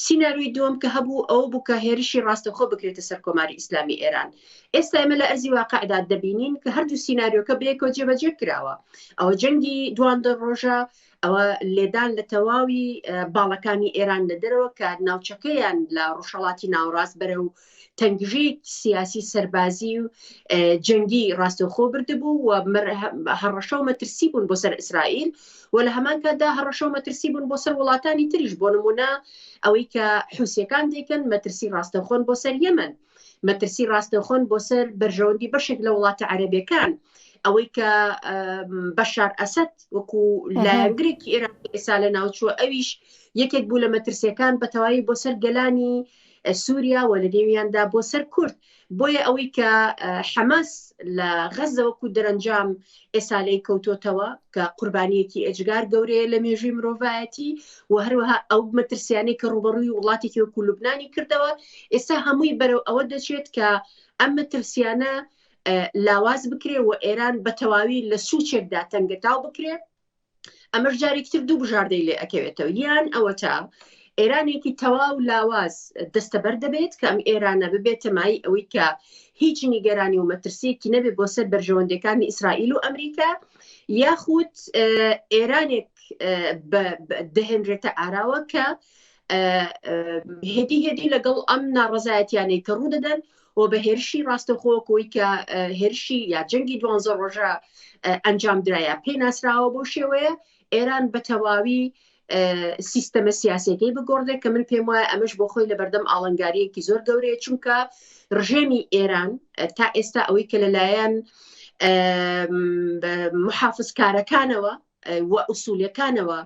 سیناروی دوم کە هەبوو ئەو بوو کە هێرشی ڕاستەخۆ بکرێتە سەر کۆماری ئیسلامی ئێران. ئێستا ئێمە لە ئەرزی واقعدا دەبینین کە هەردوو سیناریۆکە بەیەکەوە جێبەجێ کراوە. ئەوە جەنگی دواندا ڕۆژە، ئەوە لێدان لە تەواوی باڵەکانی ئێران لە دەرەوە کە ناوچەکەیان لە ڕۆژهەڵاتی ناوڕاست بەرە و تەنگژەی سیاسی سەربازی و جەنگی ڕاستەوخۆ بردبوو و هەڕەشە و مەترسی بوون بۆ سەر ئیسرائیل و لە هەمان کاتدا هەڕەشە و مەترسی بوون بۆ سەر وڵاتانی تریش. بۆ نمونە ئەوەی کە حوسیەکان دەیکەن مەترسی ڕاستەوخۆن بۆ سەر یەمەن، مەترسی ڕاستەوخۆن بۆ سەر بەرژەوەندی بەشێک لە وڵاتە عەرەبیەکان، ئەوەی کە بەشار ئەسەد وەکو لایەنگرێکی ئێرانی ئێستا لە ناوچووە ئەویش یەکێک بوو لە مەترسیەکان بە تەواوی بۆ سەر گەلانی سووریا و لە نێویاندا بۆ سەر کورد. بۆیە ئەوەی کە حەماس لە غەزە وەکو دەرەنجام ئێستا لێی کەوتۆتەوە کە قوربانیەکی ئەجگار گەورەیە لە مێژووی مرۆڤایەتی و هەروەها ئەو مەترسیانەی کە ڕوبەڕووی وڵاتێکی وەکو لوبنانی کردەوە ئێستا هەمووی بەرەو ئەوە دەچێت کە ئەم مەترسیانە لاواز بکرێ و ئێران بە تەواوی لە سوچێکدا تەنگەتاو بکرێ. ئەمەش جارێکتر دوو بژاردەی لێ ئەکەوێتەوە، یان ئەوە تا ئێرانێکی تەواو لاواز دەستەبەر دەبێت کە ئەم ئێرانە ببێتە مای ئەوەی کە هیچ نیگەرانی و مەترسیەکی نەبێت بۆ سەر بەرژەوەندەکانی ئیسرائیل و ئەمریکا، یاخود ئێرانێک دەهێنرێتە ئاراوە کە هێدی لەگەڵ ئەم ناڕەزایەتیانەی کە ڕوو دەدەن و بە هێرشی ڕاستەخۆکۆی کە هێرشی یا جەنگی 12 ڕۆژە ئەنجام درایە پێی ناسراوە بۆ شێوەیە ئێران بە تەواوی سیستەمە سیاسەکەی بگۆڕدێت کە من پێم وایە ئەمەش بۆ خۆی لە بەردەم ئاڵنگاریەکی زۆر گەورەیە، چونکە ڕژێمی ئێران تا ئێستا ئەوەی کە لەلایەن محافزکارەکانەوە و ئوسوولەکانەوە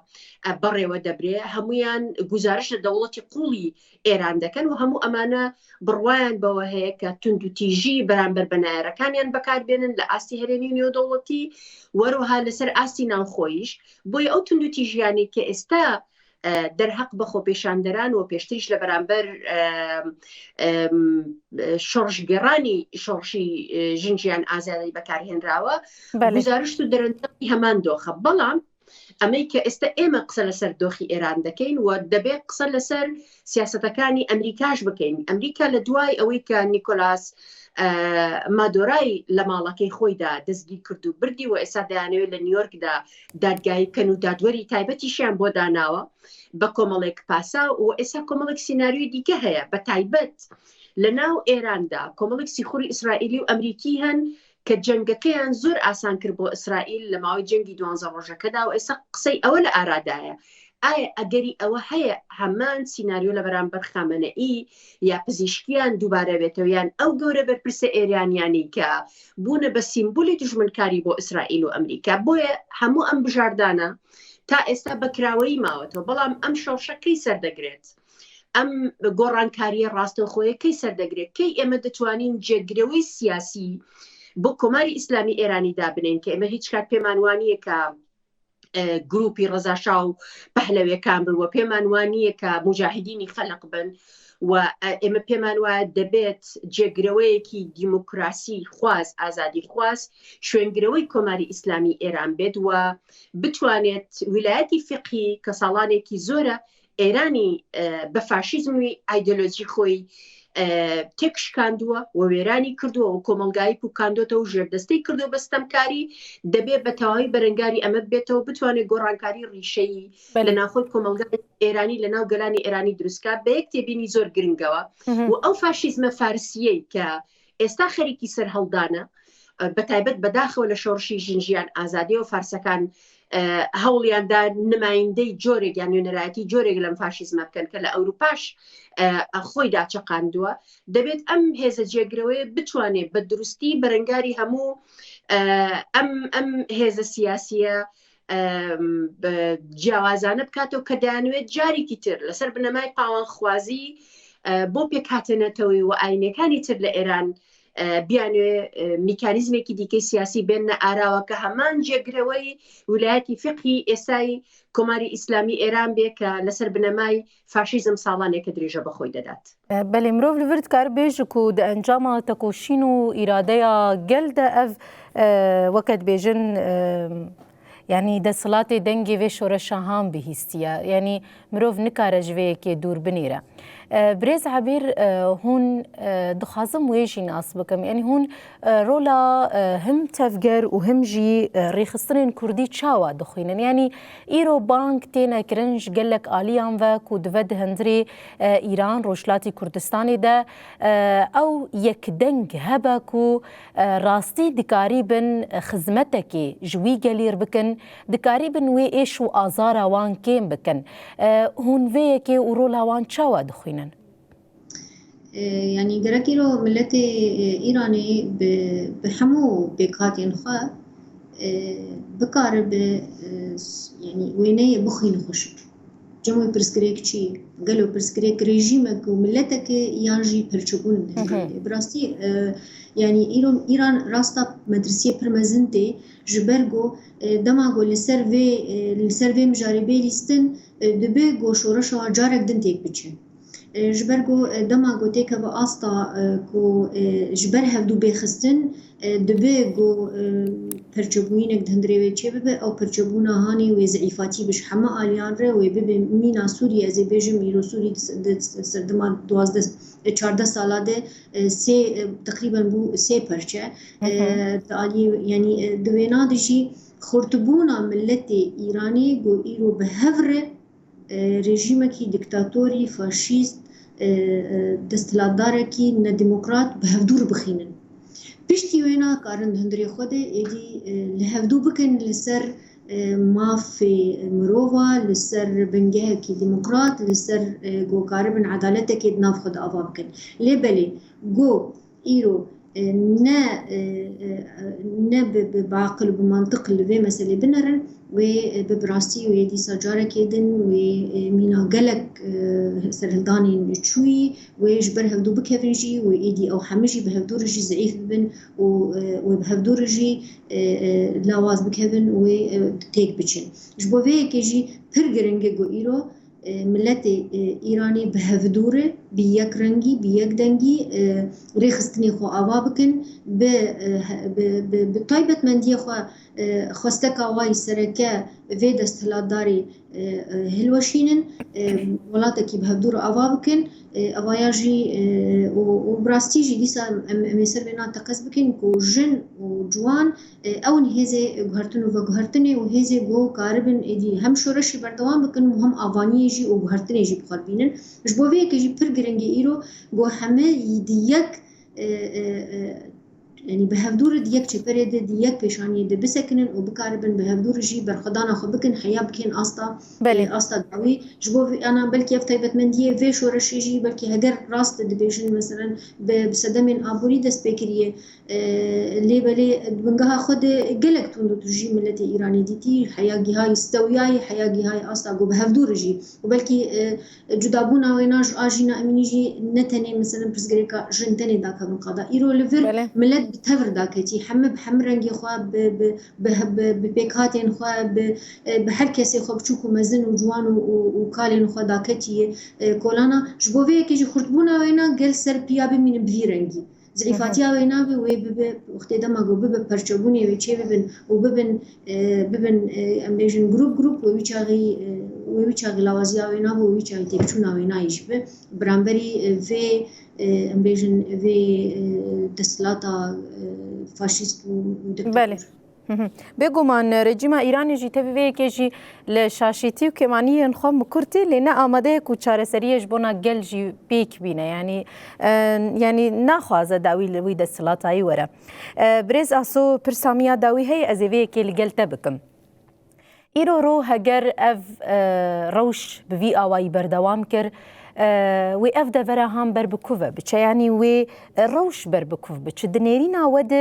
بەڕێوە دەبرێ، هەمویان گزارش لە دەوڵەتی قوڵی ئێران دەکەن و هەموو ئەمانە بڕوایان بەوە هەیە کە تونند و تیژی بەرامبەر بەنایەرەکانیان بەکاربێنن لە ئاستی هەرێمی نێودەوڵەتی وەروها لەسەر ئاستی ناوخۆیش. بۆیە ئەو تونند و تیژیانی کە ئێستا دەرهەق بە خۆپێشاندەران و پێشتریش لە بەرامبەر شۆڕژگەڕانی شۆڕشی ژنجیان ئازادی بەکارهێنراوە گزارشت و دەرەنجامی هەمان دۆخە. بەڵام ئەمەی کە ئێستا ئێمە قسە لەسەر دۆخی ئێران دەکەین و دەبێت قسە لەسەر سیاسەتەکانی ئەمریکاش بکەین. ئەمریکا لە دوای ئەوەی کە نیکۆلاس مادۆرای لە ماڵەکەی خۆیدا دەستگیر کرد و بردی و ئێستا دەیانەوێت لە نیویۆرکدا دادگایکەن و دادوەری تایبەتیشیان بۆ داناوە بە کۆمەڵێک پاسا و ئێستا کۆمەڵێک سیناریۆی دیکە هەیە بە تایبەت لە ناو ئێراندا کۆمەڵێک سیخوری ئیسرائیلی و ئەمریکی هەن کە جەنگەکەیان زۆر ئاسان کرد بۆ ئیسرائیل لە ماوەی جەنگی 12 ڕۆژەکەدا و ئێستا قسەی ئەوە لە ئارادایە. ئایا ئەگەری ئەوە هەیە هەمان سیناریۆ لە بەرامبەر خامنەئی یا پزیشکیان دووبارە بێتەوە یان ئەو گەورە بەرپرسە ئێرانیانی کە بوونە بە سیمبولی دژمنکاری بۆ ئیسرائیل و ئەمریکا. بۆیە هەموو ئەم بژاردانە تا ئێستا بەکراوەی ماوەتەوە، بەڵام ئەم شەڕشەکەی سەردەگرێت، ئەم گۆڕانکاریە ڕاستەوخۆیەکەی سەردەگرێت، کەی ئێمە دەتوانین جێگرەوەی سیاسی بۆ کۆماری ئیسلامی ئێرانی دابنین کە ئێمە هیچ کات پێمان وانییە کە گروپی ڕەزاشا و پەهلەویەکان بن و پێمان وانییە کە موجاهدینی خەلق بن و ئێمە پێمان وایە دەبێت جێگرەوەیەکی دیموکراسی خواست ئازادی خواست شوێنگرەوەی کۆماری ئیسلامی ئێران بێت و بتوانێت ویلایەتی فقهی کە ساڵانێکی زۆرە ئێرانی بە فاشیزمی ئایدۆلۆژی خۆی تێکشکاندووە و وێرانی کردووە و کۆمەلگایی پوکاندۆتەوە و ژێردەستەی کردو بەستەمکاری دەبێت بە تەواوی بەرەنگاری ئەمە بێتەوە بتوانێت گۆڕانکاری ڕیشەی لە ناخۆی کۆمەلگای ئێرانی لە ناو گەلانی ئێرانی دروستکە بە یەک تێبینی زۆر گرنگەوە و ئەو فاشیزمە فارسیەی کە ئێستا خەریکی سەر هەڵدانە بە تایبەت بەداخەوە لە شۆڕشی ژینجیان ئازادی و فارسەکان هەوڵیاندا نمایندەی جۆرێک یان نوێنەرایەتی جۆرێک لەم فاشیزمە بکەن کە لە ئەوروپاش خۆیدا چەقاندووە. دەبێت ئەم هێزە جێگرەوەی بتوانێت بە دروستی بەرەنگاری هەموو ئەم هێزە سیاسیە جیاوازانە بکاتەوە کە دەیانوێت جارێکی تر لەسەر بنەمای پاوانخوازی بۆ پێکهاتێنێتەوەی و ئاینەکانی تر لە ئێران بیانێ میکانیزمێکی دیکەی سیاسی بێنە ئاراوە کە هەمان جێگرەوەی ویلایەتی فقهی ئێستای کۆماری ئیسلامی ئێران بێ کە لەسەر بنەمای فاشیزم ساڵانێکە درێژە بەخۆی دەدات. بەڵێ مرۆڤ لەورد کار بێژک و دە ئەنجاما تەکۆشین و ئیرادەیە گەلدە ئەڤ وەکت بێژن یعنی دەسەڵاتی دەنگی وێ شۆرەشەهان بهیستیە یعنی مرۆڤ نکارە ژوەیەکێ دوور بنێرە. برێز عەبیر هون دخوازم وێژی ناس بکەم یعنی هون ڕۆلا هەم تەڤگەر و هەم ژی ڕێخستنên کوردی چاوا دخوێنن یعنی ئیرۆ بانک تێنەکردنج gelek ئالیان ve ku dive di hundirê îran rojhilatî Kurdistanê de ew yekdeng hebe ku rastî dikarîbin xizmetekê ji wî gelêr bikin dikarîbin wê êş û azara wan kêm bikin hûn vêyekê û rola wan çawa dixwînin. يعني جراكيرو ملتي إيراني بحمو بكاتين خا بقارب يعني ويني بخين خش جموي برسكريك شي قالوا برسكريك ريجيمك وملتك يانجي برشبون براستي يعني إيران راستا مدرسية برمزنتي جبرجو دماغو لسيرفي مجاربي ليستن دبيجو شورشوا جارك دنتيك بتشين جبرگو دما گوته که با آستا کو جبر هفدو بخستن دبی گو پرچبوینک دهندری چه ببه او پرچبونا هانی و ضعیفاتی بش همه آلیان ره و ببه مینا سوری از بیجم ایرو سوری سردما 12 سالاده سه تقریبا بو سه پرچه آلی یعنی دوینا دجی خورتبونا ملت ایرانی گو ایرو به هفره رژیمکی دیکتاتوری فاشیست دستلاتدارکی نه دموکرات به هفدور بخینن پشتی وینا کارن هندری خود ایدی لهفدو بکن لسر مافی مرووا لسر بنگه کی دموکرات لسر گو کاربن عدالت کی ناف خود آوا بکن لیبلی گو ایرو نه بعقل و بمنطق لوی مسئله بنرن و ببراستی و یدی سجاره کدن و مینا گلک سرهلدانی چوی و جبر هفدو بکفرجی و یدی او همجی به هفدو رجی ضعیف بن و به هفدو رجی لاواز بکفن و تیک بچن جبوه که جی پر گرنگه گو ایرو ملت ایرانی به هفدوره بی یک رنگی بی یک دنگی ریخستنی خو آوا بکن به طایبت مندی خو خواستک آوای سرکه وی دستهلاتداری هلوشینن ولاتا کی به هفدور آوا بکن آوایا جی و براستی جی دیسا میسر بنا تقص بکن کو جن و جوان اون هزه گهرتن و گهرتنی و هزه گو کاربن ایدی هم شورشی بردوام بکن و هم آوانی جی و گهرتنی جی بخار بینن جبوه که جی پر گرنگی ایرو گو همه دیک يعني بهفدور ديك چپره ده ديك پیشانی ده بسکنن و بکاربن بهفدور جی برخدانا خو بکن حیا بکن آستا داوی جبو انا بلکه افتایبت من دیه وی شورشی جی بلکه هگر راست ده بیشن مثلا بصدمن آبوری دست بکریه لی بلی بنگها خود گلک توندو تجی ملت ایرانی دیتی حیاگی های استویای حیاگی های آستا گو بهفدور جی و بلکه جدابونا ویناج آجینا امینی جی نتنی مثلا پرسگریکا جنتنی داکا مقادا ایرو لفر ملت بتفر داكتي بحم رنگي خوا ببيكاتين خوا بهر كسي خوا بچوكو مزن وجوان وكالين خوا داكتي كولانا جبوه كيجي خرطبونا وينا قل سر بيابي من بفي رنگي ضعيفاتيا وينا بي وقت دماغو بب پرچبوني ويچه ببن امبيجن جروب ويچاغي لوازيا وينا ويچاغي تيبچونا وينا يشبه برانبري في امبيجن في دستلاتا فاشيست بله بگومان رژیم ایرانی جی تبی که جی لشاشیتی و کمانی انخوام مکرتی لنا آماده کو چارەسەریەش بۆنا گەل جی پیک بینه یعنی ناخوازه داوی لوی دستلاتایی وره برز آسو پرسامیا داوی هی از وی که لگل تبکم ایرو رو هگر اف روش بوی آوایی بردوام کر و اف دفره هم بر بکوفه بچه یعنی و روش بر بکوف بچه دنیرینا ود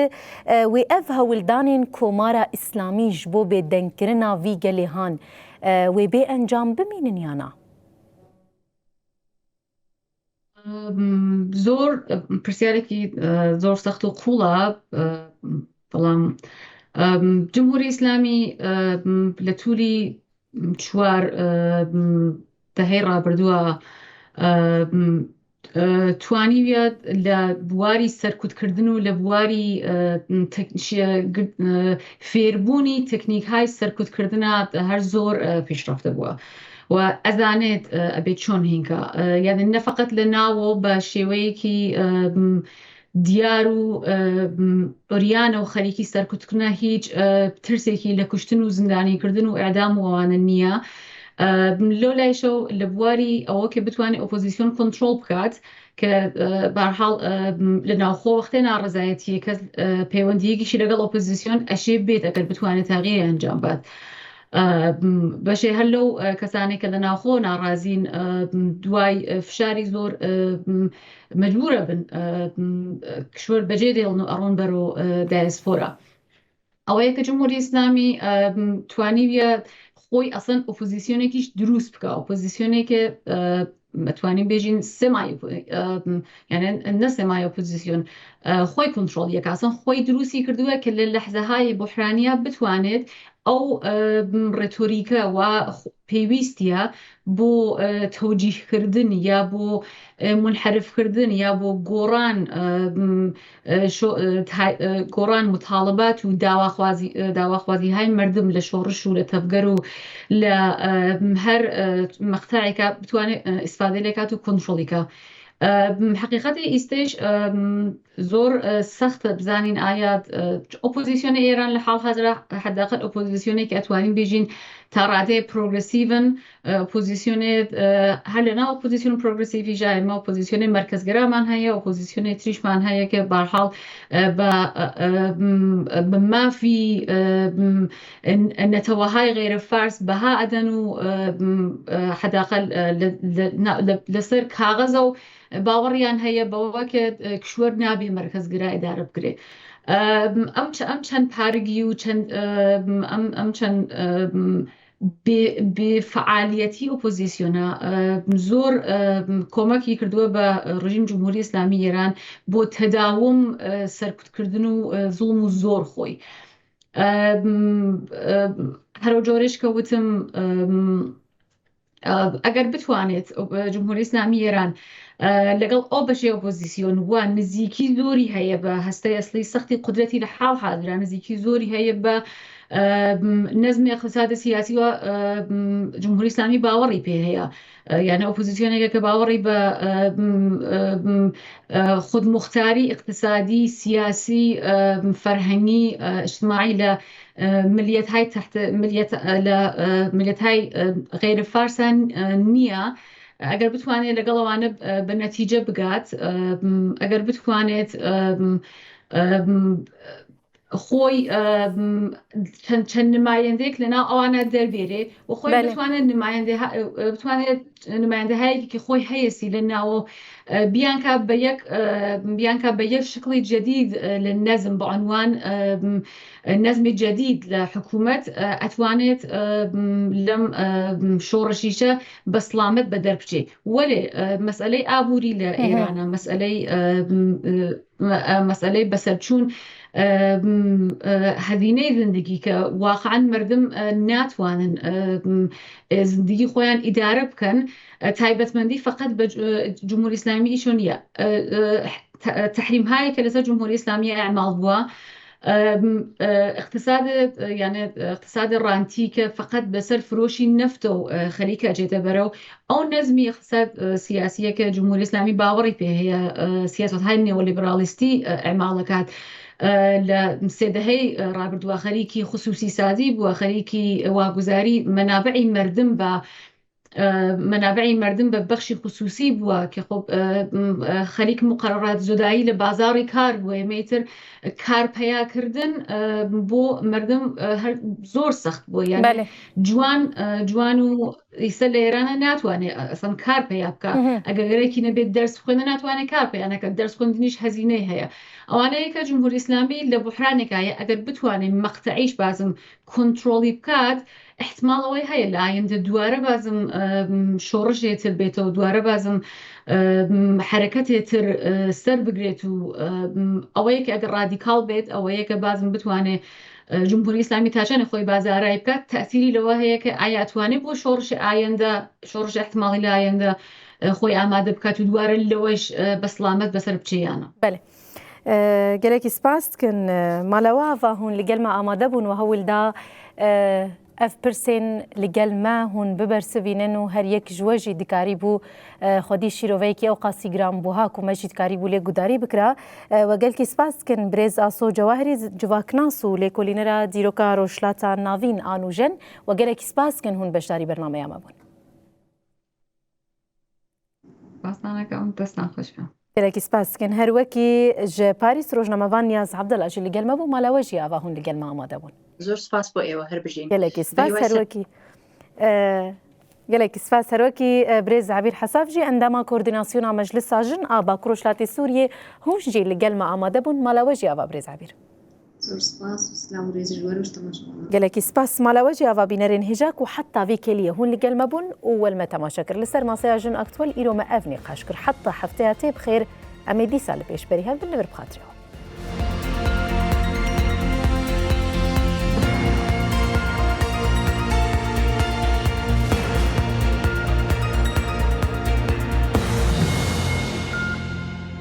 و اف هولدانین کومارا اسلامی جبو به دنکرنا وی گلیهان و به انجام بمینن یانا زۆر پرسیارێکی زۆر سەخت و قوڵە، بەڵام جمهوری ئیسلامی لە تووری 4 دەهەی ڕابردووە توانیویە لە بواری سەرکوتکردن و لە بواری فێربوونی تەکنیکهای سەرکوتکردنە هەر زۆر پیشرفته بووە و ئەزانێت ئەبێت چۆن هینکە، یعنی نەفقەت لە ناوە بە شێوەیەکی دیار و ئۆریانە و خەریکی سەرکوتکردنە هیچ ترسێکی لە کوشتن و زیندانیکردن و ئەعدام و ئەوانە نییە. لەو لایشەو لە بواری ئەوە کە بتوانێت ئۆپۆزیسیۆن کۆنترۆل بکات کە بەرحاڵ لە ناوخۆ وەختەی ناڕزایەتیە کەس پەیوەندیەکیشی لەگەڵ ئۆپۆزیسیۆن ئەشێ بێت ئەگەر بتوانێت تاغیری ئەنجام بات. بەشێ هەر لەو کەسانێک کە لە ناوخۆ ناڕازین دوای فشاری زۆر مەجبورە بن کشوەر بەجێ دێڵن و ئەڕۆن بەرۆ دایسپۆرە. ئەوەیە کە جمهوری ئیسلامی توانیویە خۆی ئەسڵەن ئۆپۆزیسیۆنێکیش دروست بکە، ئۆپۆزیسیۆنێکە مەتوانین بێژین یعنی نە سێمای ئۆپۆزیسیۆن خۆی کۆنترۆڵ یەکە، ئەسڵەن خۆی دروستی کردووە کە لە لەحزەهای بوحرانیە بتوانێت ئەو ڕێتۆریکە و پێویستیە بۆ تەوجیهکردن یا بۆ منحرفکردن یا بۆ گۆڕان متاڵبات و داواخوازیهای مردم لە شۆڕش و لە تەفگەر و لە هەر مەقتەعێکە بتوانێت ئیسفادە لێکات و کۆنترۆڵیکە. حقیقەتی ئیستش زۆر سەختە بزانین ئایا ئۆپۆزیسیۆنی ئێران لە حاڵ حەزرا حداقل ئۆپۆزیسیۆنێکی ئەتوانین بێژین تا ڕادەیە پرۆگرسیڤن، ئۆپۆزیسیۆنێت هەر لەناو ئۆپۆزیسیۆن پرۆگرسیڤی ژایمە ئۆپۆزیسیۆنی مەرکەزگەرامان هەیە، ئۆپۆزیسیۆنی تریشمان هەیە کە بەرحاڵ بە مافی نەتەوەهای غێرە فارس بەها ئەدەن و حداقل لەسەر کاغەزە و باوەڕیان هەیە بەوە کە کشوەر نابێ مەرکەزگرا ئیدارە بکرێ. ئەم چەند پارگی و ئەم چەند بێفعالیەتی ئۆپۆزیسیۆنە زۆر کۆمەکی کردووە بە ڕژیم جمهوری ئیسلامی ئێران بۆ تەداوم سەرکوتکردن و زوڵم و زۆر خۆی. هەرو جۆرێش کە وتم ئەگەر بتوانێت جمهوری ئیسلامی ئێران لەگەڵ ئەو بەشێ ئۆپۆزیسیۆن وە نزیکی زۆری هەیە بە هەستەی ئەسڵی سەختی قودرەتی لە حاڵ حاضرا نزیکی زۆری هەیە بە نەزمی اقتصاد سیاسی و جمهوری ئیسلامی باوەڕی پێ هەیە، یعنی ئۆپۆزیسیۆنێکە کە باوەڕی بە خودمختاری اقتصادی سیاسی فەرهەنگی اجتماعی لە ملیەتهای تحت ملیەتهای غێرە فارسان نییە. ئەگەر بتوانێت لەگەڵەوانە بە نەتیجە بگات، ئەگەر بتوانێت خۆی چەند نمایندەیەک لەناو ئەوانە دەربێرێ و خۆی بتوانێت نمایندەهایەکی کە خۆی هەیەسی لە ناوە بیانکە بە یەک شکڵی جدید لە نەزم بە عنوان نەزمی جدید لە حکوومەت ئەتوانێت لەم شۆڕشیشە بە سڵامەت بە دەربچێ. وەلێ مەسئلەی ئابووری لە ئێرانە، مەسئلەی بەسەرچوون هەزینەی زندگی کە واقعاً مردم ناتوانن زندگی خۆیان ئیدارە بکەن، تایبەتمەندی فقط بە جمهوری ئیسلامی ئیشۆ نییە. تەحریم‌هایی کە لەسەر جمهوری ئیسلامی ئەعمال بووە، اقتصاد ڕانتی کە فقط بەسەر فرۆشی نەفتە و خەریکە ئەچێتە بەرەو ئەو نەزمی اقتصاد سیاسیە کە جمهوری ئیسلامی باوەڕی پێ هەیە، سیاسەتهای نێوەلیبرالیستی ئەعمالەکات. لە سێدەهەی ڕابردووە خەریکی خصوصی سازی بووە، خەریکی واگوزاری منابعی مردم بە بەخشی خصوصی بووە کە خەریک مقررات زۆدایی لە بازاڕی کار بووە. ئێمەتر کارپەیاکردن بۆ مردم زۆر سەخت بووە، یعنی جوان و ئیسە لە ئێرانە ناتوانێت ئەسڵەن کار پەیا بکە، ئەگەرێکی نەبێت دەرس بخوێنە ناتوانێت کار پەیانەکە، دەرس خوێندنیش هەزینەی هەیە. ئەوانەیە کە جمهوری ئیسلامی لە بوحرانێکایە ئەگەر بتوانێت مەقتەعیش بازم کۆنترۆڵی بکات، احتمالەوەی هەیە لە ئایندە دوارە بازم شۆڕژێتر بێتەوە دوارە بازم حرەکەتێتر سەر بگرێت و ئەوەیەکە ئەگەر ڕادیکاڵ بێت ئەوەیەکە بازم بتوانێت جمهوری ئیسلامی تاچانە خۆی بازارایی بکات تەسیری لەوە هەیە کە ئایاتوانێت بۆ شۆڕژ ئایندە شۆڕژ احتماڵی لە ئایندە خۆی ئامادە بکات و دوارە لەوەش بە سلامەت بەسەر بچیانە. بله gelekî spas dikin malewa ava hûn li gel me amade bûn û hewilda ev pirsên li gel me hûn bibersivînin û her yek ji we jî dikarî bû xwedî şîroveyekî ew qasî giran bûha ku me jî dikarî bû lê gudarî bikira we gelkî spas dikin Birêz Aso Cewahirî civaknas û lêkolînera dîroka rojhilata navîn anûjen we gelekî spas dikin hûn beşdarî bernameya me bûn. دەستان خۆش بێ. gelekî spas dikin her wekî ji Parîs rojnamevan Niyaz Abdela jî li gel me bû malewe jî ava hûn li gel me amade bûn. زۆر سپاس بۆ ئێوە هەر بژین gelekî spas her wekî Birêz Ebîr Hesaf jî endama koordînasyona meclisa jin a Bakur Rojhilatê Sûriyê hûn jî li gel me amade bûn malewe jî ava Birêz Ebîr. زۆر سپاس و سلام و ڕێزی ژوەر و تەماشاوان. gelekî spas malewe jî ava bînerên hêja ku heta vê keliyê hûn li gel me bûn û wel me temaşe kir li ser masaya jin aktwel îro me ev nîqaş kir heta hefteya tê bixêr em ê dîsa li pêşberî hev bin li vir bixatirê.